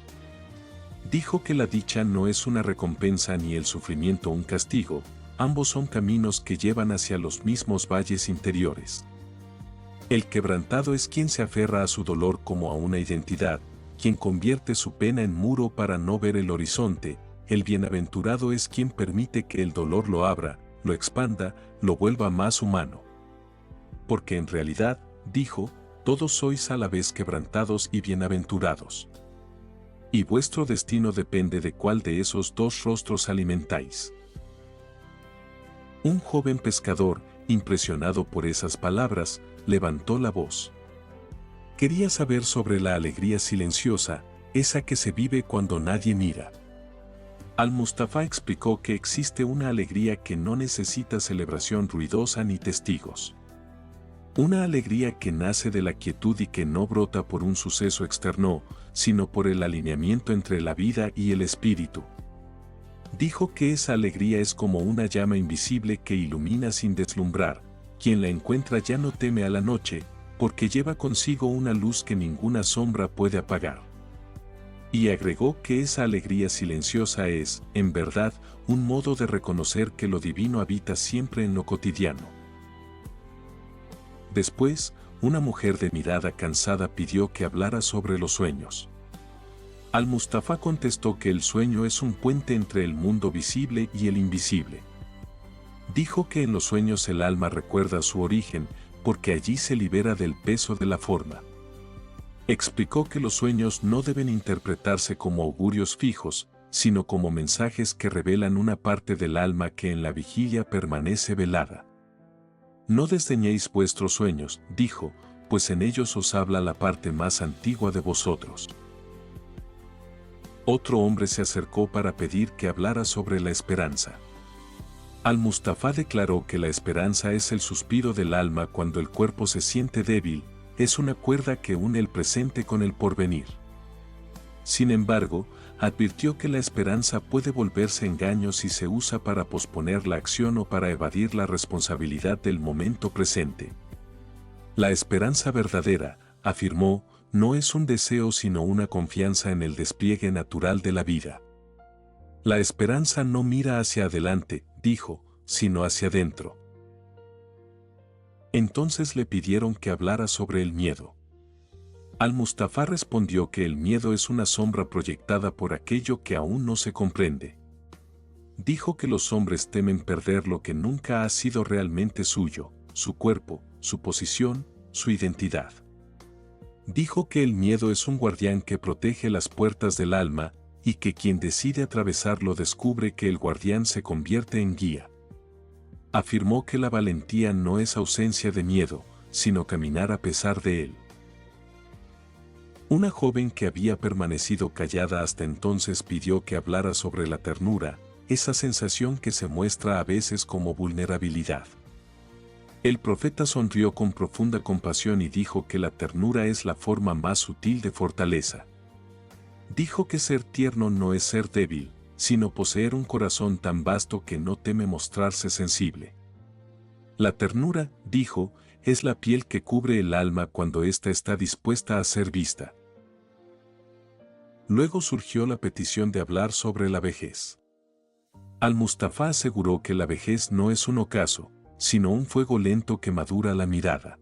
Dijo que la dicha no es una recompensa ni el sufrimiento un castigo, ambos son caminos que llevan hacia los mismos valles interiores. El quebrantado es quien se aferra a su dolor como a una identidad, quien convierte su pena en muro para no ver el horizonte. El bienaventurado es quien permite que el dolor lo abra, lo expanda, lo vuelva más humano. Porque en realidad, dijo, todos sois a la vez quebrantados y bienaventurados. Y vuestro destino depende de cuál de esos dos rostros alimentáis. Un joven pescador, impresionado por esas palabras, levantó la voz. Quería saber sobre la alegría silenciosa, esa que se vive cuando nadie mira. Al-Mustafá explicó que existe una alegría que no necesita celebración ruidosa ni testigos. Una alegría que nace de la quietud y que no brota por un suceso externo, sino por el alineamiento entre la vida y el espíritu. Dijo que esa alegría es como una llama invisible que ilumina sin deslumbrar. Quien la encuentra ya no teme a la noche, porque lleva consigo una luz que ninguna sombra puede apagar. Y agregó que esa alegría silenciosa es, en verdad, un modo de reconocer que lo divino habita siempre en lo cotidiano. Después, una mujer de mirada cansada pidió que hablara sobre los sueños. Al-Mustafá contestó que el sueño es un puente entre el mundo visible y el invisible. Dijo que en los sueños el alma recuerda su origen, porque allí se libera del peso de la forma. Explicó que los sueños no deben interpretarse como augurios fijos, sino como mensajes que revelan una parte del alma que en la vigilia permanece velada. No desdeñéis vuestros sueños, dijo, pues en ellos os habla la parte más antigua de vosotros. Otro hombre se acercó para pedir que hablara sobre la esperanza. Al-Mustafá declaró que la esperanza es el suspiro del alma cuando el cuerpo se siente débil, es una cuerda que une el presente con el porvenir. Sin embargo, advirtió que la esperanza puede volverse engaño si se usa para posponer la acción o para evadir la responsabilidad del momento presente. La esperanza verdadera, afirmó, no es un deseo sino una confianza en el despliegue natural de la vida. La esperanza no mira hacia adelante, dijo, sino hacia adentro. Entonces le pidieron que hablara sobre el miedo. Al-Mustafá respondió que el miedo es una sombra proyectada por aquello que aún no se comprende. Dijo que los hombres temen perder lo que nunca ha sido realmente suyo, su cuerpo, su posición, su identidad. Dijo que el miedo es un guardián que protege las puertas del alma, y que quien decide atravesarlo descubre que el guardián se convierte en guía. Afirmó que la valentía no es ausencia de miedo, sino caminar a pesar de él. Una joven que había permanecido callada hasta entonces pidió que hablara sobre la ternura, esa sensación que se muestra a veces como vulnerabilidad. El profeta sonrió con profunda compasión y dijo que la ternura es la forma más sutil de fortaleza. Dijo que ser tierno no es ser débil, sino poseer un corazón tan vasto que no teme mostrarse sensible. La ternura, dijo, es la piel que cubre el alma cuando ésta está dispuesta a ser vista. Luego surgió la petición de hablar sobre la vejez. Al-Mustafá aseguró que la vejez no es un ocaso, sino un fuego lento que madura la mirada.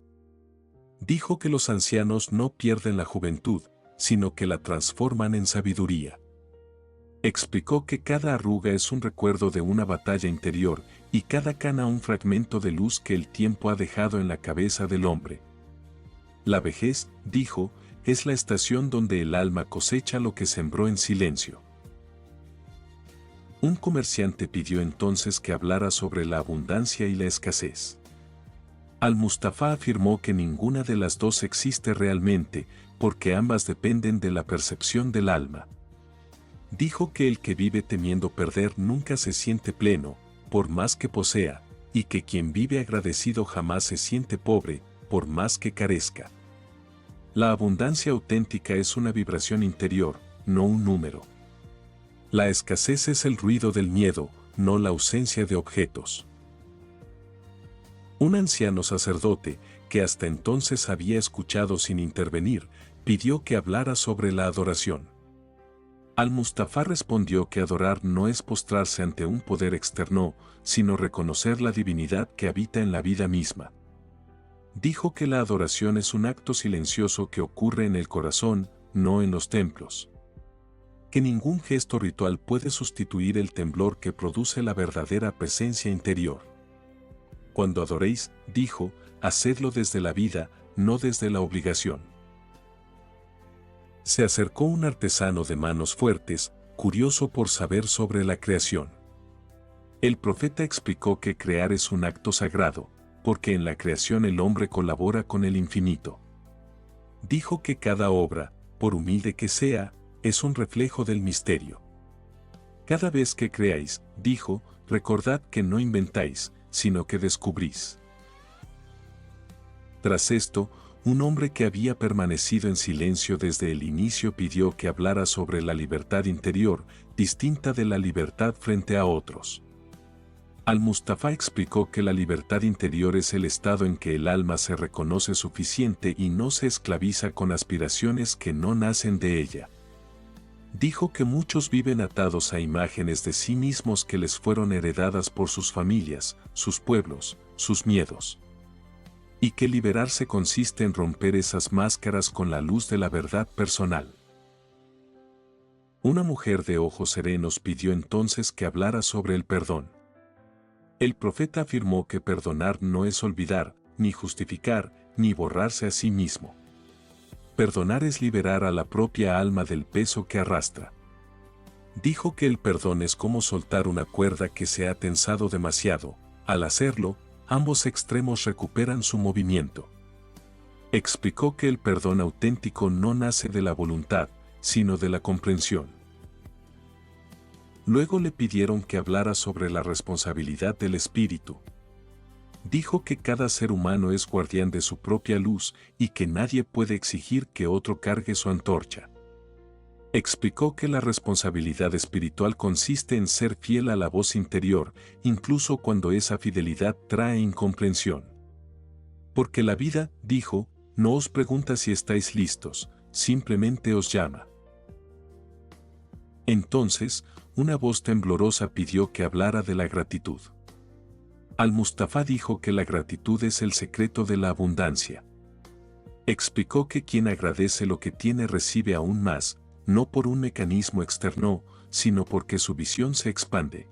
Dijo que los ancianos no pierden la juventud, sino que la transforman en sabiduría. Explicó que cada arruga es un recuerdo de una batalla interior y cada cana un fragmento de luz que el tiempo ha dejado en la cabeza del hombre. La vejez, dijo, es la estación donde el alma cosecha lo que sembró en silencio. Un comerciante pidió entonces que hablara sobre la abundancia y la escasez. Al-Mustafa afirmó que ninguna de las dos existe realmente, porque ambas dependen de la percepción del alma. Dijo que el que vive temiendo perder nunca se siente pleno, por más que posea, y que quien vive agradecido jamás se siente pobre, por más que carezca. La abundancia auténtica es una vibración interior, no un número. La escasez es el ruido del miedo, no la ausencia de objetos. Un anciano sacerdote, que hasta entonces había escuchado sin intervenir, pidió que hablara sobre la adoración. Al-Mustafa respondió que adorar no es postrarse ante un poder externo, sino reconocer la divinidad que habita en la vida misma. Dijo que la adoración es un acto silencioso que ocurre en el corazón, no en los templos. Que ningún gesto ritual puede sustituir el temblor que produce la verdadera presencia interior. Cuando adoréis, dijo, hacedlo desde la vida, no desde la obligación. Se acercó un artesano de manos fuertes, curioso por saber sobre la creación. El profeta explicó que crear es un acto sagrado, porque en la creación el hombre colabora con el infinito. Dijo que cada obra, por humilde que sea, es un reflejo del misterio. Cada vez que creáis, dijo, recordad que no inventáis, sino que descubrís. Tras esto, un hombre que había permanecido en silencio desde el inicio pidió que hablara sobre la libertad interior, distinta de la libertad frente a otros. Al-Mustafa explicó que la libertad interior es el estado en que el alma se reconoce suficiente y no se esclaviza con aspiraciones que no nacen de ella. Dijo que muchos viven atados a imágenes de sí mismos que les fueron heredadas por sus familias, sus pueblos, sus miedos. Y que liberarse consiste en romper esas máscaras con la luz de la verdad personal. Una mujer de ojos serenos pidió entonces que hablara sobre el perdón. El profeta afirmó que perdonar no es olvidar, ni justificar, ni borrarse a sí mismo. Perdonar es liberar a la propia alma del peso que arrastra. Dijo que el perdón es como soltar una cuerda que se ha tensado demasiado. Al hacerlo, ambos extremos recuperan su movimiento. Explicó que el perdón auténtico no nace de la voluntad, sino de la comprensión. Luego le pidieron que hablara sobre la responsabilidad del espíritu. Dijo que cada ser humano es guardián de su propia luz y que nadie puede exigir que otro cargue su antorcha. Explicó que la responsabilidad espiritual consiste en ser fiel a la voz interior, incluso cuando esa fidelidad trae incomprensión. Porque la vida, dijo, no os pregunta si estáis listos, simplemente os llama. Entonces, una voz temblorosa pidió que hablara de la gratitud. Al-Mustafa dijo que la gratitud es el secreto de la abundancia. Explicó que quien agradece lo que tiene recibe aún más, no por un mecanismo externo, sino porque su visión se expande.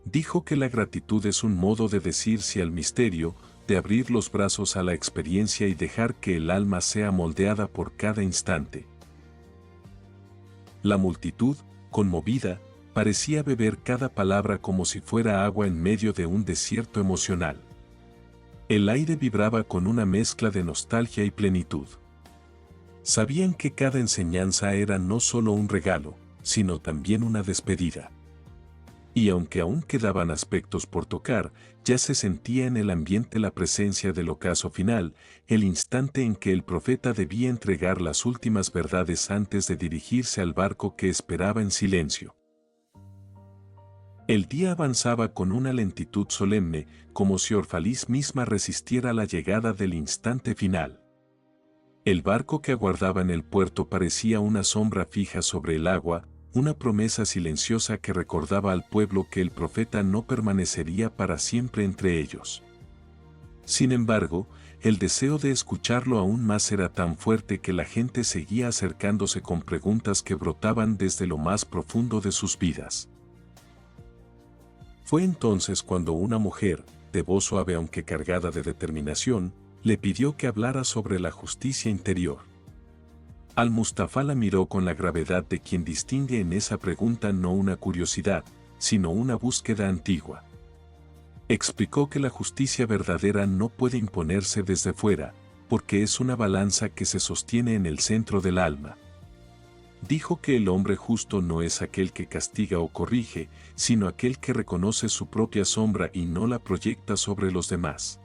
Dijo que la gratitud es un modo de decir sí al misterio, de abrir los brazos a la experiencia y dejar que el alma sea moldeada por cada instante. La multitud, conmovida, parecía beber cada palabra como si fuera agua en medio de un desierto emocional. El aire vibraba con una mezcla de nostalgia y plenitud. Sabían que cada enseñanza era no solo un regalo, sino también una despedida. Y aunque aún quedaban aspectos por tocar, ya se sentía en el ambiente la presencia del ocaso final, el instante en que el profeta debía entregar las últimas verdades antes de dirigirse al barco que esperaba en silencio. El día avanzaba con una lentitud solemne, como si Orfaliz misma resistiera la llegada del instante final. El barco que aguardaba en el puerto parecía una sombra fija sobre el agua, una promesa silenciosa que recordaba al pueblo que el profeta no permanecería para siempre entre ellos. Sin embargo, el deseo de escucharlo aún más era tan fuerte que la gente seguía acercándose con preguntas que brotaban desde lo más profundo de sus vidas. Fue entonces cuando una mujer, de voz suave aunque cargada de determinación, le pidió que hablara sobre la justicia interior. Al-Mustafá la miró con la gravedad de quien distingue en esa pregunta no una curiosidad, sino una búsqueda antigua. Explicó que la justicia verdadera no puede imponerse desde fuera, porque es una balanza que se sostiene en el centro del alma. Dijo que el hombre justo no es aquel que castiga o corrige, sino aquel que reconoce su propia sombra y no la proyecta sobre los demás.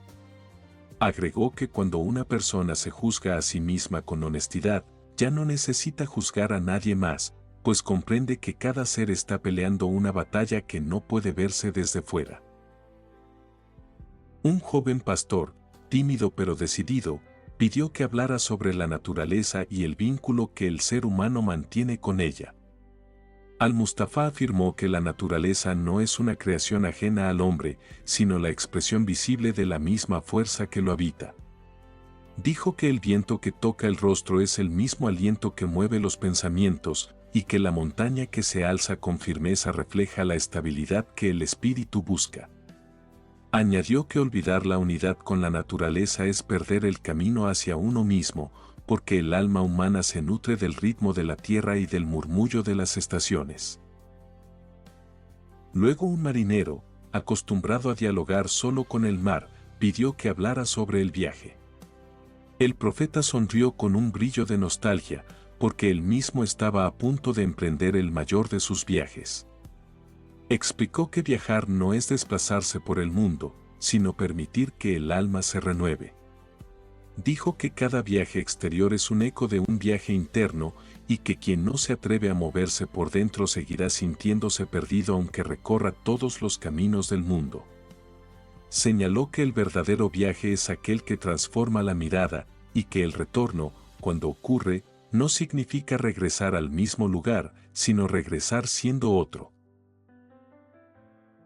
Agregó que cuando una persona se juzga a sí misma con honestidad, ya no necesita juzgar a nadie más, pues comprende que cada ser está peleando una batalla que no puede verse desde fuera. Un joven pastor, tímido pero decidido, pidió que hablara sobre la naturaleza y el vínculo que el ser humano mantiene con ella. Al-Mustafá afirmó que la naturaleza no es una creación ajena al hombre, sino la expresión visible de la misma fuerza que lo habita. Dijo que el viento que toca el rostro es el mismo aliento que mueve los pensamientos, y que la montaña que se alza con firmeza refleja la estabilidad que el espíritu busca. Añadió que olvidar la unidad con la naturaleza es perder el camino hacia uno mismo, porque el alma humana se nutre del ritmo de la tierra y del murmullo de las estaciones. Luego un marinero, acostumbrado a dialogar solo con el mar, pidió que hablara sobre el viaje. El profeta sonrió con un brillo de nostalgia, porque él mismo estaba a punto de emprender el mayor de sus viajes. Explicó que viajar no es desplazarse por el mundo, sino permitir que el alma se renueve. Dijo que cada viaje exterior es un eco de un viaje interno y que quien no se atreve a moverse por dentro seguirá sintiéndose perdido aunque recorra todos los caminos del mundo. Señaló que el verdadero viaje es aquel que transforma la mirada y que el retorno, cuando ocurre, no significa regresar al mismo lugar, sino regresar siendo otro.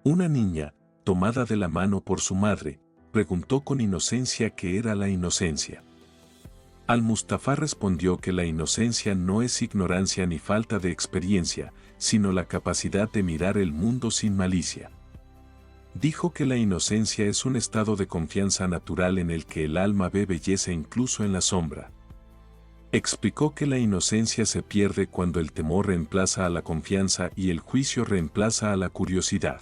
Una niña, tomada de la mano por su madre, preguntó con inocencia qué era la inocencia. Al-Mustafá respondió que la inocencia no es ignorancia ni falta de experiencia, sino la capacidad de mirar el mundo sin malicia. Dijo que la inocencia es un estado de confianza natural en el que el alma ve belleza incluso en la sombra. Explicó que la inocencia se pierde cuando el temor reemplaza a la confianza y el juicio reemplaza a la curiosidad.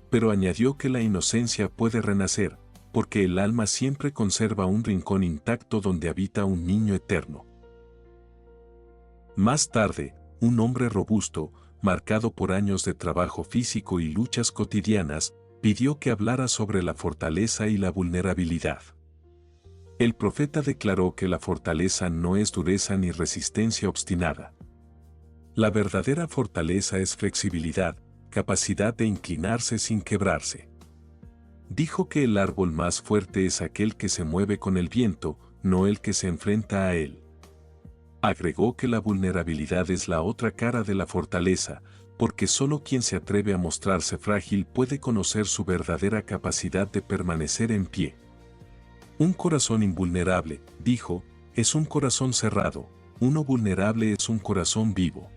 Pero añadió que la inocencia puede renacer, porque el alma siempre conserva un rincón intacto donde habita un niño eterno. Más tarde, un hombre robusto, marcado por años de trabajo físico y luchas cotidianas, pidió que hablara sobre la fortaleza y la vulnerabilidad. El profeta declaró que la fortaleza no es dureza ni resistencia obstinada. La verdadera fortaleza es flexibilidad, capacidad de inclinarse sin quebrarse. Dijo que el árbol más fuerte es aquel que se mueve con el viento, no el que se enfrenta a él. Agregó que la vulnerabilidad es la otra cara de la fortaleza, porque solo quien se atreve a mostrarse frágil puede conocer su verdadera capacidad de permanecer en pie. Un corazón invulnerable, dijo, es un corazón cerrado, uno vulnerable es un corazón vivo.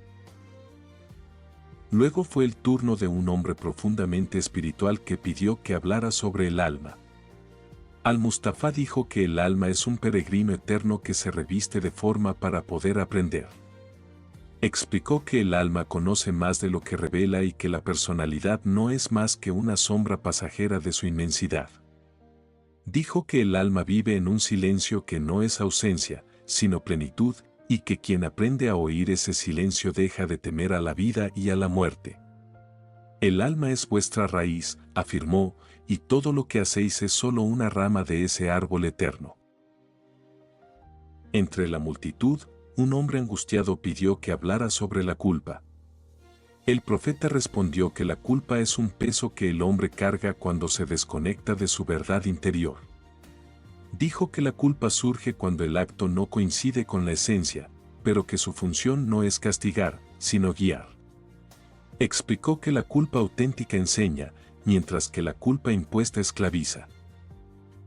Luego fue el turno de un hombre profundamente espiritual que pidió que hablara sobre el alma. Al-Mustafá dijo que el alma es un peregrino eterno que se reviste de forma para poder aprender. Explicó que el alma conoce más de lo que revela y que la personalidad no es más que una sombra pasajera de su inmensidad. Dijo que el alma vive en un silencio que no es ausencia, sino plenitud, y que quien aprende a oír ese silencio deja de temer a la vida y a la muerte. El alma es vuestra raíz, afirmó, y todo lo que hacéis es solo una rama de ese árbol eterno. Entre la multitud, un hombre angustiado pidió que hablara sobre la culpa. El profeta respondió que la culpa es un peso que el hombre carga cuando se desconecta de su verdad interior. Dijo que la culpa surge cuando el acto no coincide con la esencia, pero que su función no es castigar, sino guiar. Explicó que la culpa auténtica enseña, mientras que la culpa impuesta esclaviza.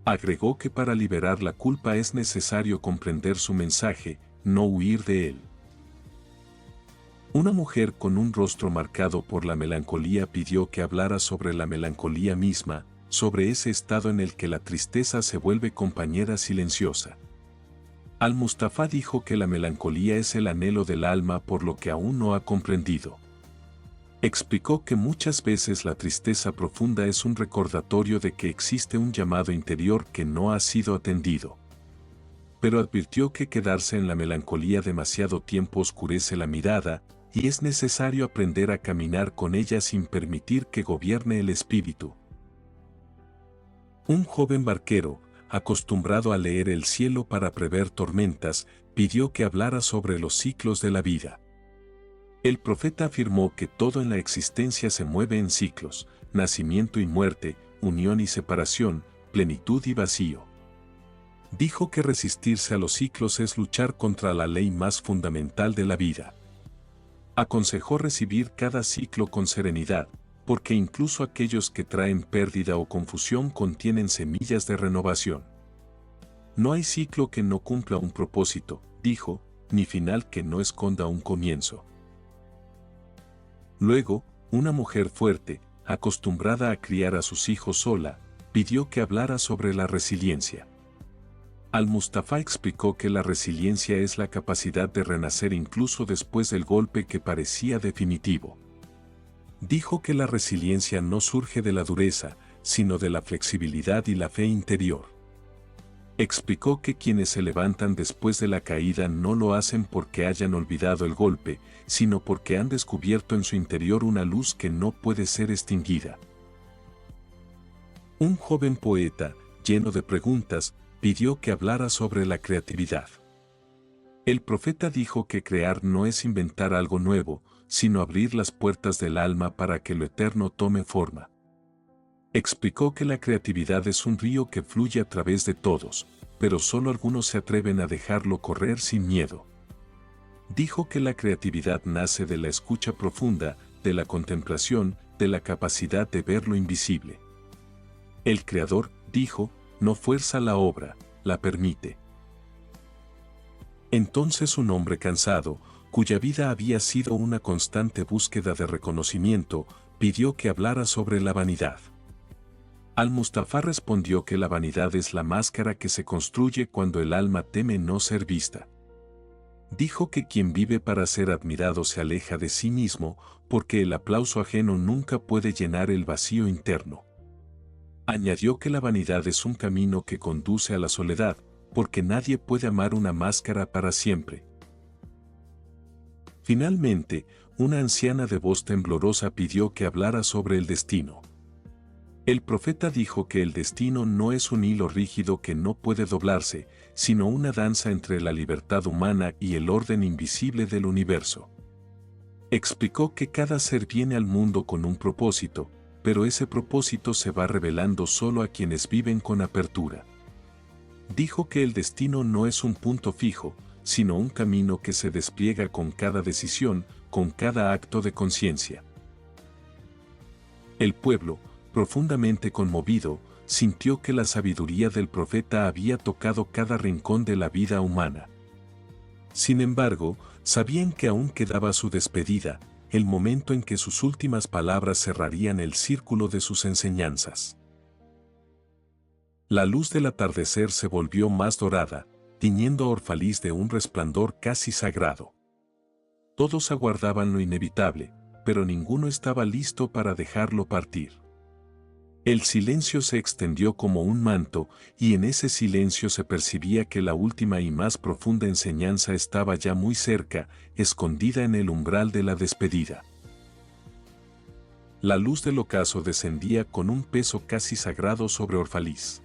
Agregó que para liberar la culpa es necesario comprender su mensaje, no huir de él. Una mujer con un rostro marcado por la melancolía pidió que hablara sobre la melancolía misma, sobre ese estado en el que la tristeza se vuelve compañera silenciosa. Al-Mustafa dijo que la melancolía es el anhelo del alma por lo que aún no ha comprendido. Explicó que muchas veces la tristeza profunda es un recordatorio de que existe un llamado interior que no ha sido atendido. Pero advirtió que quedarse en la melancolía demasiado tiempo oscurece la mirada, y es necesario aprender a caminar con ella sin permitir que gobierne el espíritu. Un joven barquero, acostumbrado a leer el cielo para prever tormentas, pidió que hablara sobre los ciclos de la vida. El profeta afirmó que todo en la existencia se mueve en ciclos: nacimiento y muerte, unión y separación, plenitud y vacío. Dijo que resistirse a los ciclos es luchar contra la ley más fundamental de la vida. Aconsejó recibir cada ciclo con serenidad, porque incluso aquellos que traen pérdida o confusión contienen semillas de renovación. No hay ciclo que no cumpla un propósito, dijo, ni final que no esconda un comienzo. Luego, una mujer fuerte, acostumbrada a criar a sus hijos sola, pidió que hablara sobre la resiliencia. Al-Mustafa explicó que la resiliencia es la capacidad de renacer incluso después del golpe que parecía definitivo. Dijo que la resiliencia no surge de la dureza, sino de la flexibilidad y la fe interior. Explicó que quienes se levantan después de la caída no lo hacen porque hayan olvidado el golpe, sino porque han descubierto en su interior una luz que no puede ser extinguida. Un joven poeta, lleno de preguntas, pidió que hablara sobre la creatividad. El profeta dijo que crear no es inventar algo nuevo, sino abrir las puertas del alma para que lo eterno tome forma. Explicó que la creatividad es un río que fluye a través de todos, pero solo algunos se atreven a dejarlo correr sin miedo. Dijo que la creatividad nace de la escucha profunda, de la contemplación, de la capacidad de ver lo invisible. El Creador, dijo, no fuerza la obra, la permite. Entonces un hombre cansado, cuya vida había sido una constante búsqueda de reconocimiento, pidió que hablara sobre la vanidad. Al-Mustafa respondió que la vanidad es la máscara que se construye cuando el alma teme no ser vista. Dijo que quien vive para ser admirado se aleja de sí mismo, porque el aplauso ajeno nunca puede llenar el vacío interno. Añadió que la vanidad es un camino que conduce a la soledad, porque nadie puede amar una máscara para siempre. Finalmente, una anciana de voz temblorosa pidió que hablara sobre el destino. El profeta dijo que el destino no es un hilo rígido que no puede doblarse, sino una danza entre la libertad humana y el orden invisible del universo. Explicó que cada ser viene al mundo con un propósito, pero ese propósito se va revelando solo a quienes viven con apertura. Dijo que el destino no es un punto fijo, sino un camino que se despliega con cada decisión, con cada acto de conciencia. El pueblo, profundamente conmovido, sintió que la sabiduría del profeta había tocado cada rincón de la vida humana. Sin embargo, sabían que aún quedaba su despedida, el momento en que sus últimas palabras cerrarían el círculo de sus enseñanzas. La luz del atardecer se volvió más dorada, tiñendo a Orfaliz de un resplandor casi sagrado. Todos aguardaban lo inevitable, pero ninguno estaba listo para dejarlo partir. El silencio se extendió como un manto, y en ese silencio se percibía que la última y más profunda enseñanza estaba ya muy cerca, escondida en el umbral de la despedida. La luz del ocaso descendía con un peso casi sagrado sobre Orfaliz.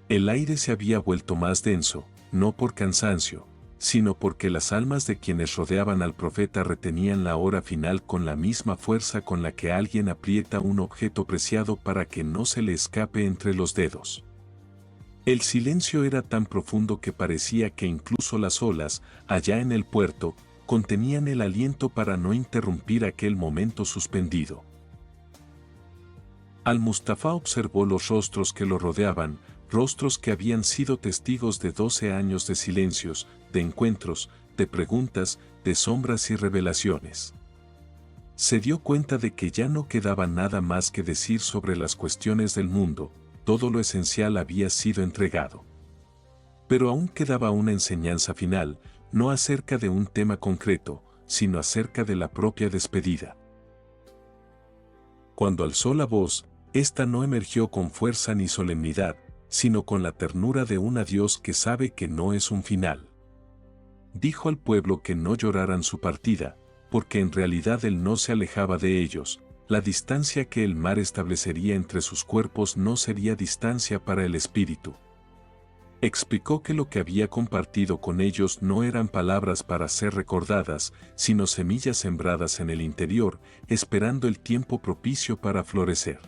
El aire se había vuelto más denso, no por cansancio, sino porque las almas de quienes rodeaban al profeta retenían la hora final con la misma fuerza con la que alguien aprieta un objeto preciado para que no se le escape entre los dedos. El silencio era tan profundo que parecía que incluso las olas, allá en el puerto, contenían el aliento para no interrumpir aquel momento suspendido. Al-Mustafá observó los rostros que lo rodeaban, rostros que habían sido testigos de 12 años de silencios, de encuentros, de preguntas, de sombras y revelaciones. Se dio cuenta de que ya no quedaba nada más que decir sobre las cuestiones del mundo, todo lo esencial había sido entregado. Pero aún quedaba una enseñanza final, no acerca de un tema concreto, sino acerca de la propia despedida. Cuando alzó la voz, ésta no emergió con fuerza ni solemnidad, sino con la ternura de un adiós que sabe que no es un final. Dijo al pueblo que no lloraran su partida, porque en realidad él no se alejaba de ellos, la distancia que el mar establecería entre sus cuerpos no sería distancia para el espíritu. Explicó que lo que había compartido con ellos no eran palabras para ser recordadas, sino semillas sembradas en el interior, esperando el tiempo propicio para florecer.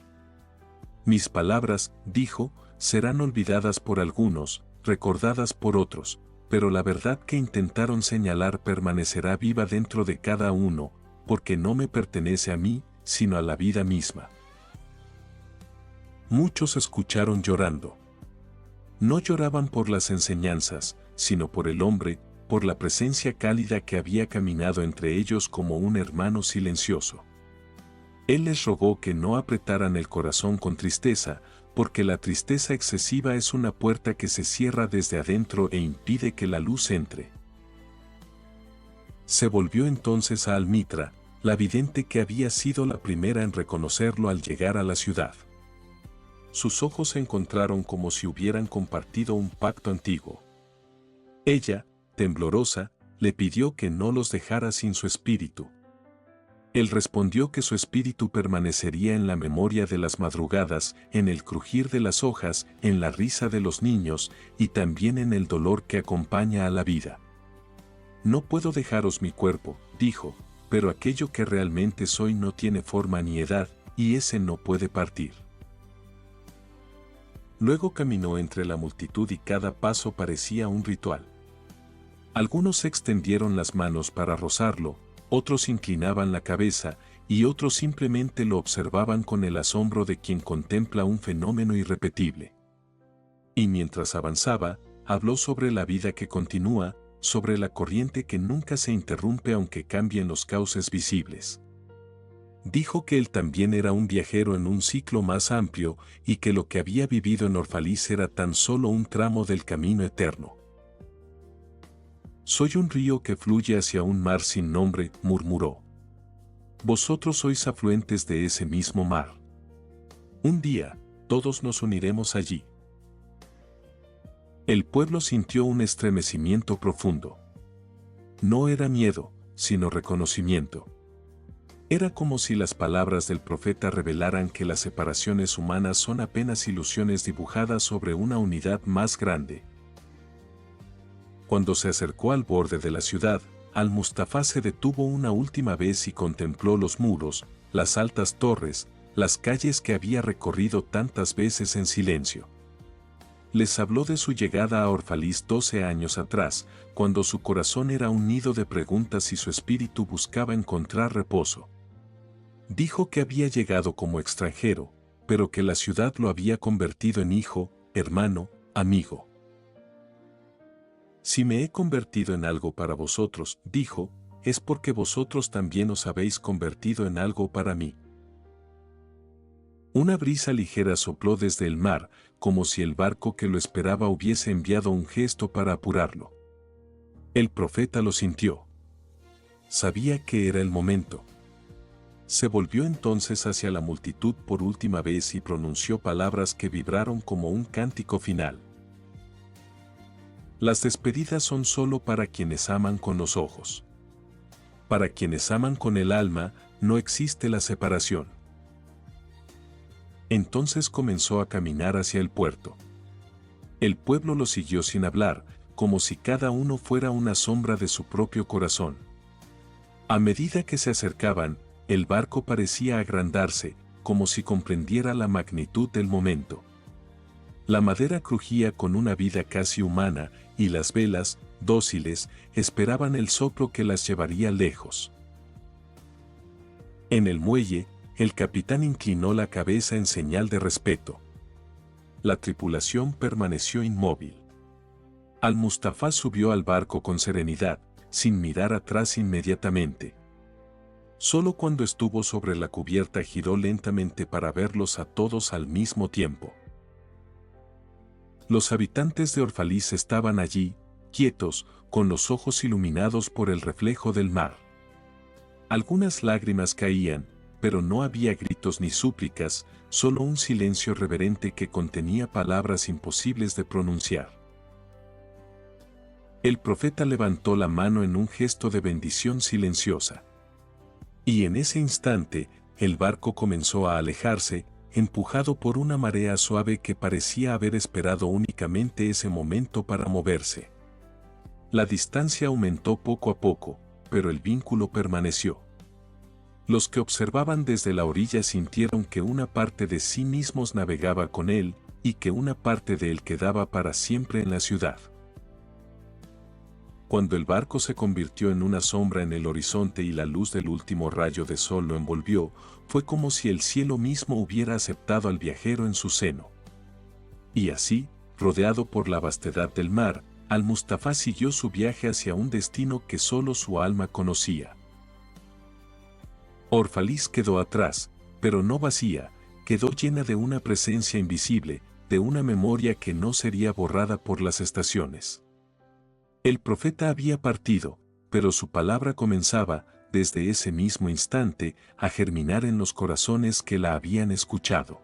Mis palabras, dijo, serán olvidadas por algunos, recordadas por otros, pero la verdad que intentaron señalar permanecerá viva dentro de cada uno, porque no me pertenece a mí, sino a la vida misma. Muchos escucharon llorando. No lloraban por las enseñanzas, sino por el hombre, por la presencia cálida que había caminado entre ellos como un hermano silencioso. Él les rogó que no apretaran el corazón con tristeza, porque la tristeza excesiva es una puerta que se cierra desde adentro e impide que la luz entre. Se volvió entonces a Almitra, la vidente que había sido la primera en reconocerlo al llegar a la ciudad. Sus ojos se encontraron como si hubieran compartido un pacto antiguo. Ella, temblorosa, le pidió que no los dejara sin su espíritu. Él respondió que su espíritu permanecería en la memoria de las madrugadas, en el crujir de las hojas, en la risa de los niños y también en el dolor que acompaña a la vida. No puedo dejaros mi cuerpo, dijo, pero aquello que realmente soy no tiene forma ni edad, y ese no puede partir. Luego caminó entre la multitud y cada paso parecía un ritual. Algunos extendieron las manos para rozarlo, otros inclinaban la cabeza, y otros simplemente lo observaban con el asombro de quien contempla un fenómeno irrepetible. Y mientras avanzaba, habló sobre la vida que continúa, sobre la corriente que nunca se interrumpe aunque cambien los cauces visibles. Dijo que él también era un viajero en un ciclo más amplio y que lo que había vivido en Orfaliz era tan solo un tramo del camino eterno. Soy un río que fluye hacia un mar sin nombre, murmuró. Vosotros sois afluentes de ese mismo mar. Un día, todos nos uniremos allí. El pueblo sintió un estremecimiento profundo. No era miedo, sino reconocimiento. Era como si las palabras del profeta revelaran que las separaciones humanas son apenas ilusiones dibujadas sobre una unidad más grande. Cuando se acercó al borde de la ciudad, Al-Mustafá se detuvo una última vez y contempló los muros, las altas torres, las calles que había recorrido tantas veces en silencio. Les habló de su llegada a Orfaliz 12 años atrás, cuando su corazón era un nido de preguntas y su espíritu buscaba encontrar reposo. Dijo que había llegado como extranjero, pero que la ciudad lo había convertido en hijo, hermano, amigo. Si me he convertido en algo para vosotros, dijo, es porque vosotros también os habéis convertido en algo para mí. Una brisa ligera sopló desde el mar, como si el barco que lo esperaba hubiese enviado un gesto para apurarlo. El profeta lo sintió. Sabía que era el momento. Se volvió entonces hacia la multitud por última vez y pronunció palabras que vibraron como un cántico final. Las despedidas son solo para quienes aman con los ojos. Para quienes aman con el alma, no existe la separación. Entonces comenzó a caminar hacia el puerto. El pueblo lo siguió sin hablar, como si cada uno fuera una sombra de su propio corazón. A medida que se acercaban, el barco parecía agrandarse, como si comprendiera la magnitud del momento. La madera crujía con una vida casi humana, y las velas, dóciles, esperaban el soplo que las llevaría lejos. En el muelle, el capitán inclinó la cabeza en señal de respeto. La tripulación permaneció inmóvil. Al-Mustafá subió al barco con serenidad, sin mirar atrás inmediatamente. Solo cuando estuvo sobre la cubierta giró lentamente para verlos a todos al mismo tiempo. Los habitantes de Orfaliz estaban allí, quietos, con los ojos iluminados por el reflejo del mar. Algunas lágrimas caían, pero no había gritos ni súplicas, solo un silencio reverente que contenía palabras imposibles de pronunciar. El profeta levantó la mano en un gesto de bendición silenciosa. Y en ese instante, el barco comenzó a alejarse, empujado por una marea suave que parecía haber esperado únicamente ese momento para moverse. La distancia aumentó poco a poco, pero el vínculo permaneció. Los que observaban desde la orilla sintieron que una parte de sí mismos navegaba con él, y que una parte de él quedaba para siempre en la ciudad. Cuando el barco se convirtió en una sombra en el horizonte y la luz del último rayo de sol lo envolvió, fue como si el cielo mismo hubiera aceptado al viajero en su seno. Y así, rodeado por la vastedad del mar, Al-Mustafá siguió su viaje hacia un destino que solo su alma conocía. Orfaliz quedó atrás, pero no vacía, quedó llena de una presencia invisible, de una memoria que no sería borrada por las estaciones. El profeta había partido, pero su palabra comenzaba, desde ese mismo instante, a germinar en los corazones que la habían escuchado.